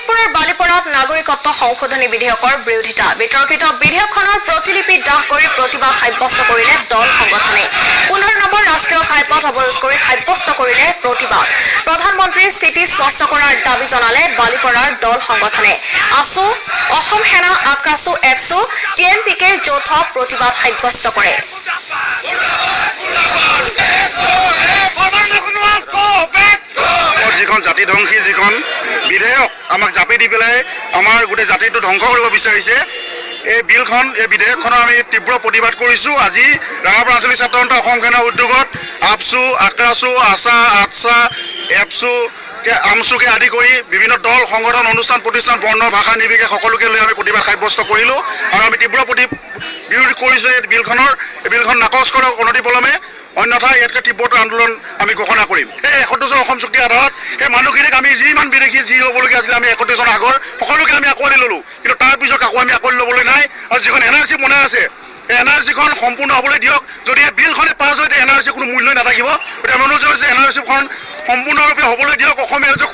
শোণিতপুৰৰ বালিপৰাত নাগৰিকত্ব সংশোধনী বিধেয়কৰ বিৰোধিতা বিতৰ্কিত বিধেয়কখনৰ প্ৰতিলিপি দাহ কৰি প্ৰতিবাদ সাব্যস্ত কৰিলে দল সংগঠনে 15 নম্বৰ ৰাষ্ট্ৰীয় ঘাইপথ অৱৰোধ কৰি সাব্যস্ত কৰিলে প্ৰতিবাদ প্ৰধানমন্ত্ৰীৰ স্থিতি স্পষ্ট কৰাৰ দাবী জনালে বালিপৰাৰ দল সংগঠনে আসু অসম সেনা আক্ৰাসু এফসু টিএমপিকে যৌথ প্ৰতিবাদ সাব্যস্ত কৰে যিখন জাতি ধ্বংসী যিখন বিধেয়ক আমাক জাপি দি পেলাই আমাৰ গোটেই জাতিটো ধ্বংস কৰিব বিচাৰিছে এই বিলখন এই বিধেয়কখনৰ আমি তীব্ৰ প্ৰতিবাদ কৰিছোঁ আজি ৰাঙাপাৰা আঞ্চলিক ছাত্ৰ সন্থা অসম সেনা উদ্যোগত আপছু আক্ৰাসু আছা আটছা এফছু আমছুকে আদি কৰি বিভিন্ন দল সংগঠন অনুষ্ঠান প্ৰতিষ্ঠান বৰ্ণ ভাষা নিৰ্বিশেষে সকলোকে লৈ আমি প্ৰতিবাদ সাব্যস্ত কৰিলোঁ আৰু আমি তীব্ৰ বিৰোধ কৰিছোঁ এই বিলখন নাকচ কৰক অনতিপলমে অন্যথা ইয়াতকৈ তীব্ৰতৰ আন্দোলন আমি ঘোষণা কৰিম এই 71 জন অসম চুক্তিৰ আধাৰত সেই মানুহখিনিক আমি যিমান বিদেশী যি হ'বলগীয়া আছিলে আমি 71 জন আগৰ সকলোকে আমি আঁকোৱালি ল'লোঁ কিন্তু তাৰপিছত আকৌ আমি আঁকোৱালি ল'বলৈ নাই আৰু যিখন NRC বনাই আছে এই NRCখন সম্পূৰ্ণ হ'বলৈ দিয়ক যদি এই বিলখনে পাছ হয় তেতিয়া NRC কোনো মূল্যই নাথাকিব গতিকে আমি অনুৰোধ জনাইছোঁ NRCখন সম্পূৰ্ণৰূপে হ'বলৈ দিয়ক অসমীয়া ৰাজ্যক